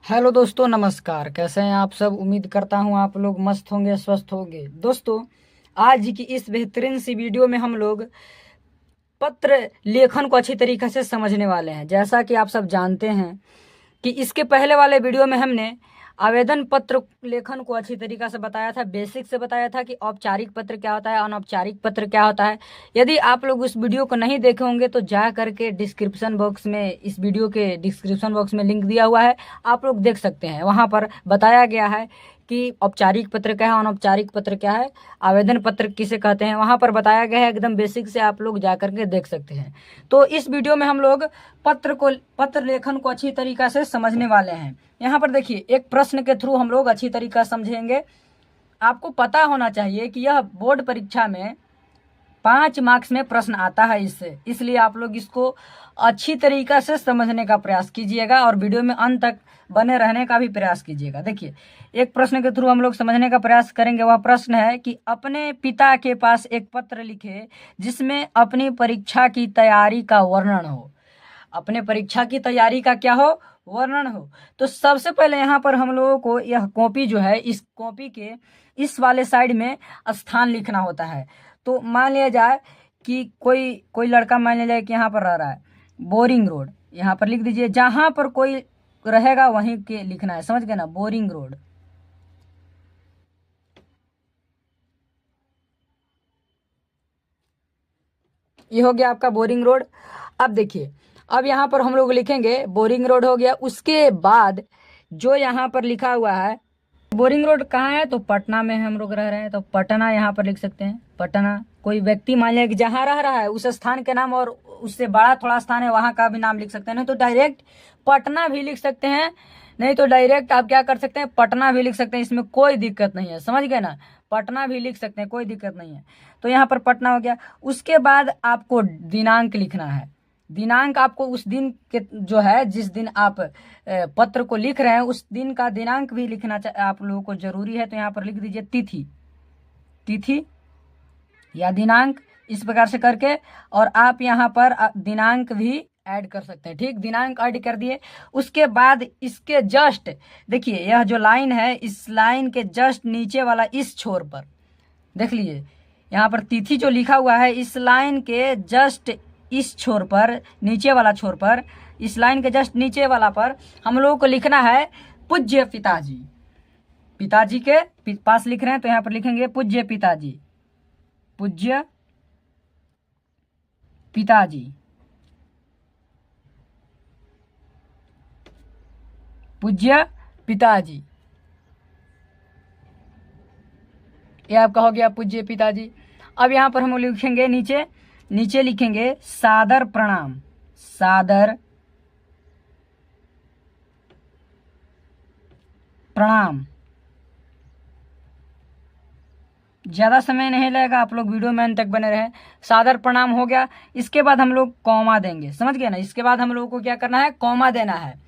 Hello दोस्तों, नमस्कार। कैसे हैं आप सब? उम्मीद करता हूं आप लोग मस्त होंगे, स्वस्थ होंगे। दोस्तों, आज की इस बेहतरीन सी वीडियो में हम लोग पत्र लेखन को अच्छी तरीके से समझने वाले हैं। जैसा कि आप सब जानते हैं कि इसके पहले वाले वीडियो में हमने आवेदन पत्र लेखन को अच्छी तरीके से बताया था, बेसिक से बताया था कि औपचारिक पत्र क्या होता है, अनौपचारिक पत्र क्या होता है। यदि आप लोग उस वीडियो को नहीं देखे होंगे तो जा करके डिस्क्रिप्शन बॉक्स में, इस वीडियो के डिस्क्रिप्शन बॉक्स में लिंक दिया हुआ है, आप लोग देख सकते हैं। वहां पर बताया गया है कि औपचारिक पत्र क्या है, अनौपचारिक पत्र क्या है, आवेदन पत्र किसे कहते हैं, वहां पर बताया गया है। एकदम बेसिक से आप लोग जा करके देख सकते हैं। तो इस वीडियो में हम लोग पत्र लेखन को अच्छी तरीका से समझने वाले हैं। यहाँ पर देखिए, एक प्रश्न के थ्रू हम लोग अच्छी तरीका समझेंगे। आपको पता होना चाहिए कि यह बोर्ड परीक्षा में 5 मार्क्स में प्रश्न आता है इससे, इसलिए आप लोग इसको अच्छी तरीका से समझने का प्रयास कीजिएगा और वीडियो में अंत तक बने रहने का भी प्रयास कीजिएगा। देखिए, एक प्रश्न के थ्रू हम लोग समझने का प्रयास करेंगे। वह प्रश्न है कि अपने पिता के पास एक पत्र लिखे जिसमें अपनी परीक्षा की तैयारी का वर्णन हो। अपने परीक्षा की तैयारी का क्या हो? वर्णन हो। तो सबसे पहले यहाँ पर हम लोगों को यह कॉपी जो है, इस कॉपी के इस वाले साइड में स्थान लिखना होता है। तो मान लिया जाए कि कोई कोई लड़का मान लिया जाए कि यहाँ पर रह रहा है, बोरिंग रोड, यहाँ पर लिख दीजिए। जहां पर कोई रहेगा वहीं के लिखना है, समझ गए ना? बोरिंग रोड, ये हो गया आपका बोरिंग रोड। अब देखिए, अब यहाँ पर हम लोग लिखेंगे बोरिंग रोड हो गया। उसके बाद जो यहाँ पर लिखा हुआ है, बोरिंग रोड कहाँ है? तो पटना में हम लोग रह रहे हैं, तो पटना यहाँ पर लिख सकते हैं। पटना, कोई व्यक्ति मान लिया कि जहाँ रह रहा है उस स्थान के नाम, और उससे बड़ा थोड़ा स्थान है वहां का भी नाम लिख सकते हैं। नहीं तो डायरेक्ट पटना भी लिख सकते हैं, नहीं तो डायरेक्ट आप क्या कर सकते हैं, पटना भी लिख सकते हैं। इसमें कोई दिक्कत नहीं है, समझ गए ना? पटना भी लिख सकते हैं, कोई दिक्कत नहीं है। तो यहाँ पर पटना हो गया। उसके बाद आपको दिनांक लिखना है। दिनांक आपको उस दिन के जो है, जिस दिन आप पत्र को लिख रहे हैं उस दिन का दिनांक भी लिखना आप लोगों को जरूरी है। तो यहाँ पर लिख दीजिए तिथि, तिथि या दिनांक, इस प्रकार से करके। और आप यहाँ पर दिनांक भी ऐड कर सकते हैं। ठीक, दिनांक ऐड कर दिए। उसके बाद इसके जस्ट देखिए, यह जो लाइन है, इस लाइन के जस्ट नीचे वाला इस छोर पर देख लीजिए, यहाँ पर तिथि जो लिखा हुआ है, इस लाइन के जस्ट इस छोर पर, नीचे वाला छोर पर, इस लाइन के जस्ट नीचे वाला पर हम लोगों को लिखना है पूज्य पिताजी। पिताजी के पास लिख रहे हैं तो यहाँ पर लिखेंगे पूज्य पिताजी, पूज्य पिताजी, पूज्य पिताजी। ये आपका हो गया पूज्य पिताजी। अब यहाँ पर हम लिखेंगे नीचे, नीचे लिखेंगे सादर प्रणाम, सादर प्रणाम। ज्यादा समय नहीं लगेगा, आप लोग वीडियो में अंत तक बने रहे। सादर प्रणाम हो गया। इसके बाद हम लोग कॉमा देंगे, समझ गए ना? इसके बाद हम लोगों को क्या करना है? कॉमा देना है।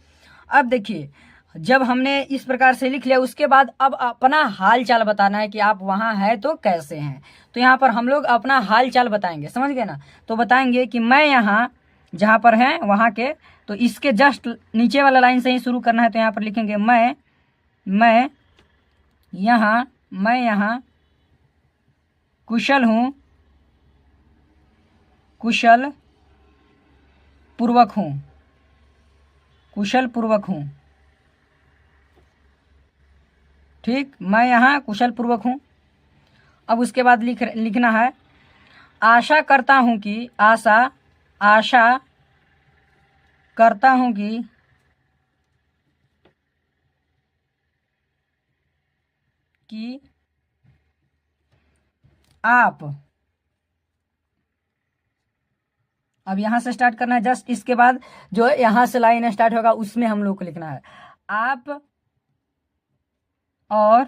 अब देखिए, जब हमने इस प्रकार से लिख लिया, उसके बाद अब अपना हाल चाल बताना है कि आप वहां हैं तो कैसे हैं। तो यहाँ पर हम लोग अपना हाल चाल बताएंगे, समझ गए ना? तो बताएंगे कि मैं यहाँ जहाँ पर हैं वहां के, तो इसके जस्ट नीचे वाला लाइन से ही शुरू करना है। तो यहाँ पर लिखेंगे मैं यहाँ, मैं यहाँ कुशल हूँ, कुशल पूर्वक हूँ, कुशल पूर्वक हूँ। ठीक, मैं यहाँ कुशल पूर्वक हूँ। अब उसके बाद लिखना है आशा करता हूँ कि, आशा करता हूँ कि आप, अब यहां से स्टार्ट करना है। जस्ट इसके बाद जो है यहां से लाइन स्टार्ट होगा उसमें हम लोग को लिखना है आप और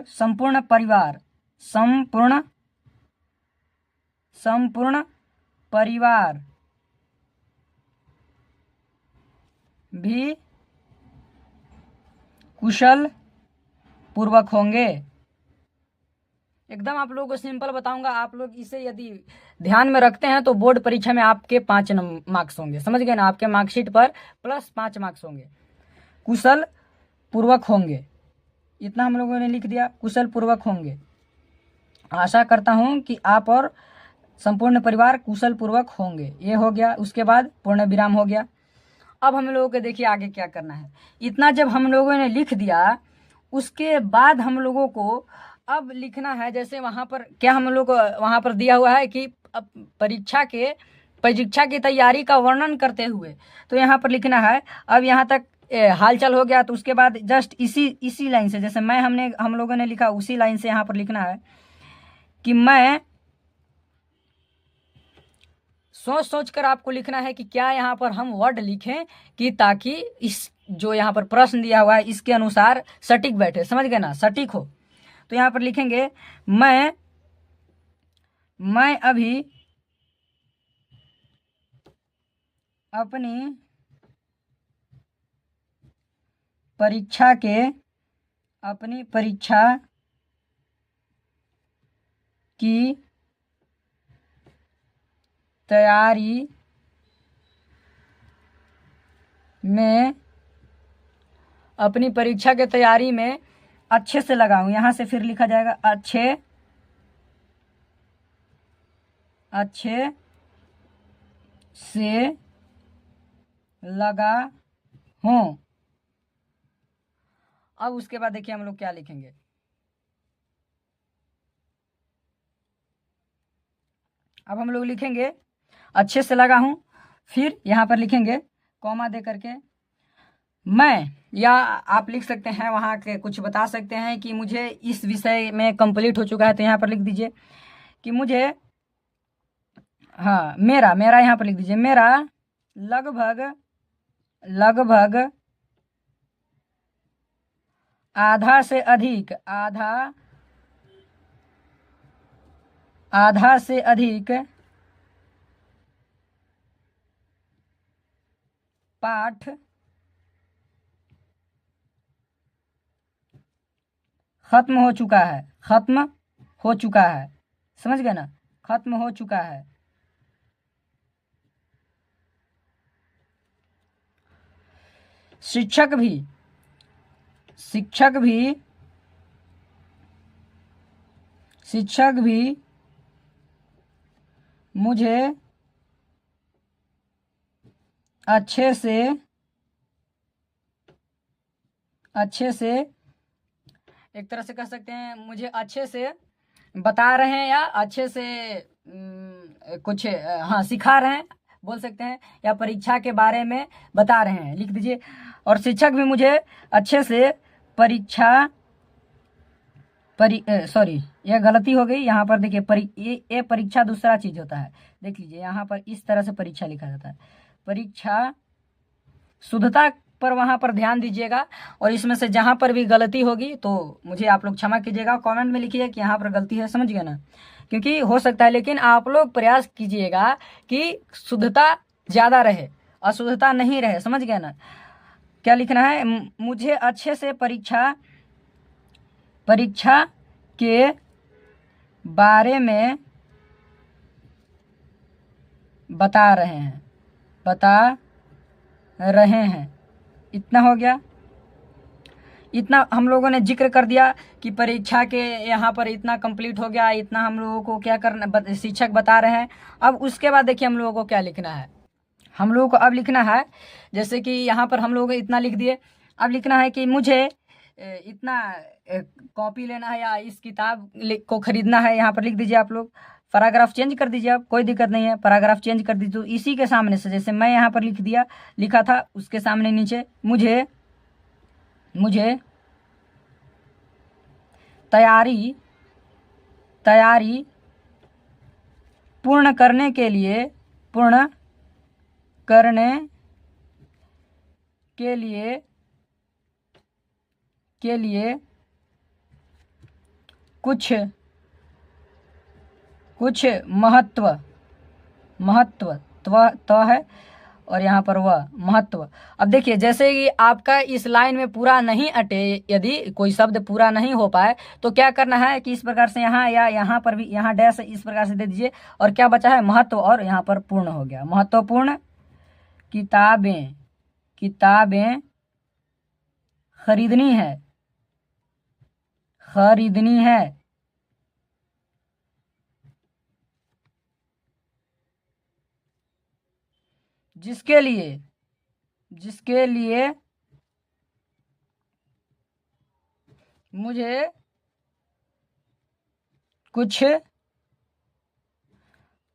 संपूर्ण परिवार, संपूर्ण संपूर्ण परिवार भी कुशल पूर्वक होंगे। एकदम आप लोगों को सिंपल बताऊंगा। आप लोग इसे यदि ध्यान में रखते हैं तो बोर्ड परीक्षा में आपके 5 मार्क्स होंगे, समझ गए ना। आपके मार्कशीट पर +5 मार्क्स होंगे, कुशल पूर्वक होंगे। इतना हम लोगों ने लिख दिया, कुशल पूर्वक होंगे। आशा करता हूं कि आप और संपूर्ण परिवार कुशल पूर्वक होंगे। ये हो गया। उसके बाद पूर्ण विराम हो गया। अब हम लोगों को देखिए आगे क्या करना है। इतना जब हम लोगों ने लिख दिया, उसके बाद हम लोगों को अब लिखना है, जैसे वहाँ पर क्या हम लोग को वहाँ पर दिया हुआ है कि अब परीक्षा की तैयारी का वर्णन करते हुए, तो यहाँ पर लिखना है। अब यहाँ तक हालचाल हो गया, तो उसके बाद जस्ट इसी लाइन से, जैसे हम लोगों ने लिखा उसी लाइन से यहाँ पर लिखना है कि मैं सोच सोच कर आपको लिखना है कि क्या यहाँ पर हम वर्ड लिखें कि ताकि इस जो यहाँ पर प्रश्न दिया हुआ है इसके अनुसार सटीक बैठे, समझ गए ना, सटीक हो। तो यहाँ पर लिखेंगे मैं अभी अपनी परीक्षा की तैयारी में अपनी परीक्षा के तैयारी में अच्छे से लगा हूं। यहां से फिर लिखा जाएगा अच्छे से लगा हूं। अब उसके बाद देखिए हम लोग क्या लिखेंगे। अब हम लोग लिखेंगे अच्छे से लगा हूं, फिर यहां पर लिखेंगे कॉमा दे करके मैं, या आप लिख सकते हैं वहां के कुछ बता सकते हैं कि मुझे इस विषय में कंप्लीट हो चुका है, तो यहाँ पर लिख दीजिए कि मुझे, हाँ मेरा यहाँ पर लिख दीजिए मेरा लगभग आधा से अधिक पाठ खत्म हो चुका है, समझ गए ना, खत्म हो चुका है। शिक्षक भी मुझे अच्छे से एक तरह से कह सकते हैं मुझे अच्छे से बता रहे हैं, या अच्छे से कुछ हाँ सिखा रहे हैं बोल सकते हैं, या परीक्षा के बारे में बता रहे हैं, लिख दीजिए। और शिक्षक भी मुझे अच्छे से सॉरी यह गलती हो गई। यहाँ पर देखिए ये परीक्षा दूसरा चीज होता है, देख लीजिए यहाँ पर इस तरह से परीक्षा लिखा जाता है। परीक्षा शुद्धता पर वहां पर ध्यान दीजिएगा, और इसमें से जहां पर भी गलती होगी तो मुझे आप लोग क्षमा कीजिएगा, कमेंट में लिखिए कि यहाँ पर गलती है, समझ गए ना, क्योंकि हो सकता है। लेकिन आप लोग प्रयास कीजिएगा कि शुद्धता ज्यादा रहे, अशुद्धता नहीं रहे, समझ गए ना। क्या लिखना है, मुझे अच्छे से परीक्षा के बारे में बता रहे हैं। इतना हो गया। इतना हम लोगों ने जिक्र कर दिया कि परीक्षा के यहाँ पर इतना कंप्लीट हो गया, इतना हम लोगों को क्या करना शिक्षक बता रहे हैं। अब उसके बाद देखिए हम लोगों को क्या लिखना है। हम लोगों को अब लिखना है, जैसे कि यहाँ पर हम लोग इतना लिख दिए, अब लिखना है कि मुझे इतना कॉपी लेना है या इस किताब को खरीदना है। यहाँ पर लिख दीजिए आप लोग, पैराग्राफ चेंज कर दीजिए, आप कोई दिक्कत नहीं है, पैराग्राफ चेंज कर दीजिए। तो इसी के सामने से जैसे मैं यहाँ पर लिखा था उसके सामने नीचे मुझे तैयारी पूर्ण करने के लिए कुछ महत्व तो है और यहाँ पर वह महत्व। अब देखिए जैसे कि आपका इस लाइन में पूरा नहीं अटे, यदि कोई शब्द पूरा नहीं हो पाए तो क्या करना है कि इस प्रकार से यहाँ या यहाँ पर भी यहाँ डैश इस प्रकार से दे दीजिए, और क्या बचा है महत्व, और यहाँ पर पूर्ण हो गया। महत्वपूर्ण किताबें, किताबें खरीदनी है, खरीदनी है। जिसके लिए, जिसके लिए मुझे कुछ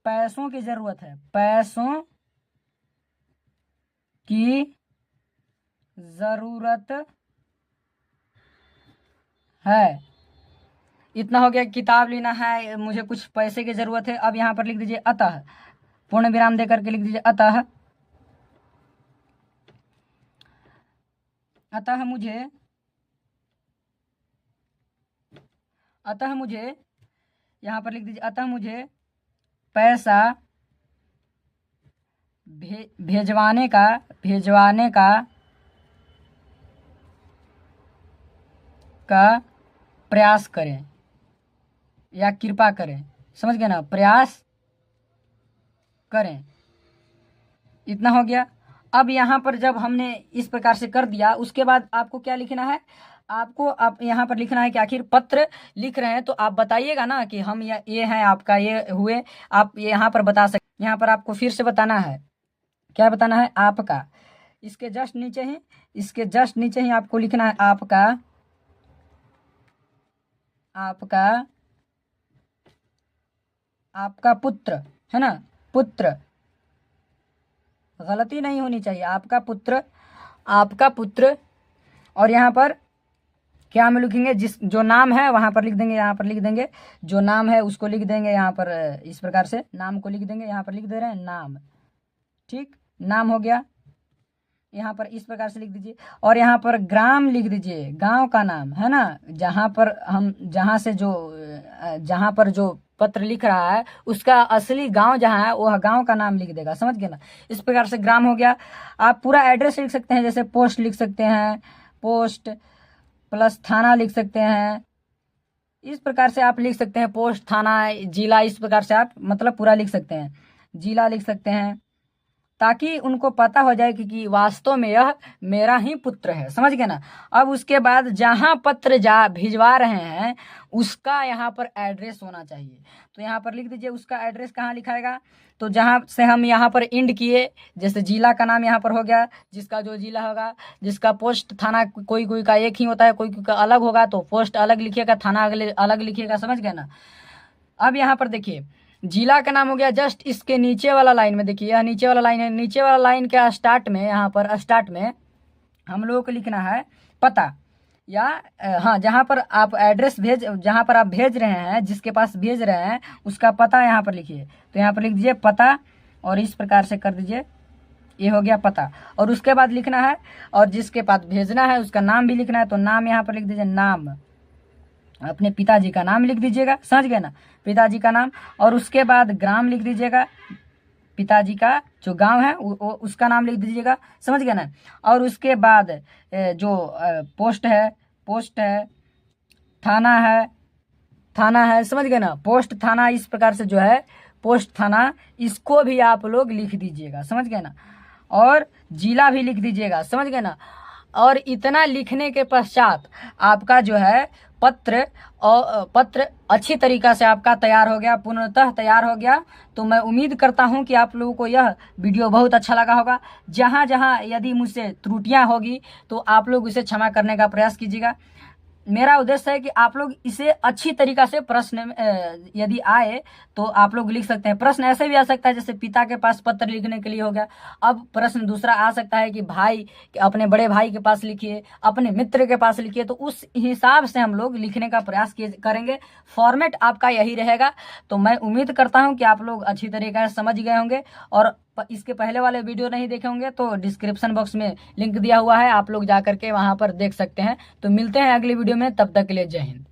पैसों की जरूरत है, पैसों की जरूरत है। इतना हो गया, किताब लेना है, मुझे कुछ पैसे की जरूरत है। अब यहाँ पर लिख दीजिए अतः, पूर्ण विराम देकर के लिख दीजिए अतः, अतः मुझे, अतः मुझे यहाँ पर लिख दीजिए अतः मुझे पैसा भेजवाने का, भेजवाने का प्रयास करें या कृपा करें, समझ गए ना, प्रयास करें। इतना हो गया। अब यहाँ पर जब हमने इस प्रकार से कर दिया, उसके बाद आपको क्या लिखना है, आपको आप यहाँ पर लिखना है कि आखिर पत्र लिख रहे हैं तो आप बताइएगा ना कि हम ये हैं, आपका ये हुए, आप यहाँ पर बता सकते। यहाँ पर आपको फिर से बताना है, क्या बताना है, आपका। इसके जस्ट नीचे ही, इसके जस्ट नीचे ही आपको लिखना है आपका, आपका, आपका पुत्र, है ना, पुत्र, गलती नहीं होनी चाहिए, आपका पुत्र, आपका पुत्र। और यहाँ पर क्या हम लिखेंगे, जिस जो नाम है वहाँ पर लिख देंगे, यहाँ पर लिख देंगे जो नाम है उसको लिख देंगे, यहाँ पर इस प्रकार से नाम को लिख देंगे, यहाँ पर लिख दे रहे हैं नाम, ठीक, नाम हो गया। यहाँ पर इस प्रकार से लिख दीजिए, और यहाँ पर ग्राम लिख दीजिए, गांव का नाम, है ना, जहाँ पर हम, जहाँ से जो, जहाँ पर जो पत्र लिख रहा है उसका असली गांव जहाँ है वह गांव का नाम लिख देगा, समझ गए ना। इस प्रकार से ग्राम हो गया। आप पूरा एड्रेस लिख सकते हैं, जैसे पोस्ट लिख सकते हैं, पोस्ट प्लस थाना लिख सकते हैं, इस प्रकार से आप लिख सकते हैं, पोस्ट, थाना, जिला, इस प्रकार से आप मतलब पूरा लिख सकते हैं, जिला लिख सकते हैं, ताकि उनको पता हो जाए कि वास्तव में यह मेरा ही पुत्र है, समझ गए ना। अब उसके बाद जहाँ पत्र जा भिजवा रहे हैं उसका यहाँ पर एड्रेस होना चाहिए, तो यहाँ पर लिख दीजिए उसका एड्रेस कहाँ लिखाएगा, तो जहाँ से हम यहाँ पर इंड किए, जैसे जिला का नाम यहाँ पर हो गया, जिसका जो जिला होगा, जिसका पोस्ट थाना कोई कोई का एक ही होता है, कोई कोई का अलग होगा, तो पोस्ट अलग लिखिएगा, थाना अलग लिखिएगा, समझ गए ना। अब यहाँ पर देखिए जिला का नाम हो गया, जस्ट इसके नीचे वाला लाइन में देखिए, यह नीचे वाला लाइन है, नीचे वाला लाइन के स्टार्ट में, यहाँ पर स्टार्ट में हम लोगों को लिखना है पता, या हाँ, जहाँ पर आप एड्रेस भेज, जहाँ पर आप भेज रहे हैं, जिसके पास भेज रहे हैं उसका पता यहाँ पर लिखिए, तो यहाँ पर लिख दीजिए पता, और इस प्रकार से कर दीजिए, ये हो गया पता। और उसके बाद लिखना है, और जिसके पास भेजना है उसका नाम भी लिखना है, तो नाम यहाँ पर लिख दीजिए, नाम, अपने पिताजी का नाम लिख दीजिएगा, समझ गए ना, पिताजी का नाम। और उसके बाद ग्राम लिख दीजिएगा, पिताजी का जो गांव है उसका नाम लिख दीजिएगा, समझ गए ना। और उसके बाद जो पोस्ट है, पोस्ट है, थाना है, थाना है, समझ गए ना, पोस्ट थाना, इस प्रकार से जो है पोस्ट थाना, इसको भी आप लोग लिख दीजिएगा, समझ गए ना। और जिला भी लिख दीजिएगा, समझ गए ना। और इतना लिखने के पश्चात आपका जो है पत्र, और पत्र अच्छी तरीक़ा से आपका तैयार हो गया, पूर्णतः तैयार हो गया। तो मैं उम्मीद करता हूं कि आप लोगों को यह वीडियो बहुत अच्छा लगा होगा। जहां जहां यदि मुझसे त्रुटियां होगी तो आप लोग इसे क्षमा करने का प्रयास कीजिएगा। मेरा उद्देश्य है कि आप लोग इसे अच्छी तरीक़ा से प्रश्न यदि आए तो आप लोग लिख सकते हैं। प्रश्न ऐसे भी आ सकता है जैसे पिता के पास पत्र लिखने के लिए हो गया। अब प्रश्न दूसरा आ सकता है कि भाई, अपने बड़े भाई के पास लिखिए, अपने मित्र के पास लिखिए, तो उस हिसाब से हम लोग लिखने का प्रयास करेंगे। फॉर्मेट आपका यही रहेगा। तो मैं उम्मीद करता हूँ कि आप लोग अच्छी तरीके से समझ गए होंगे। और इसके पहले वाले वीडियो नहीं देखे होंगे तो डिस्क्रिप्शन बॉक्स में लिंक दिया हुआ है, आप लोग जा करके वहाँ पर देख सकते हैं। तो मिलते हैं अगली वीडियो में, तब तक के लिए जय हिंद।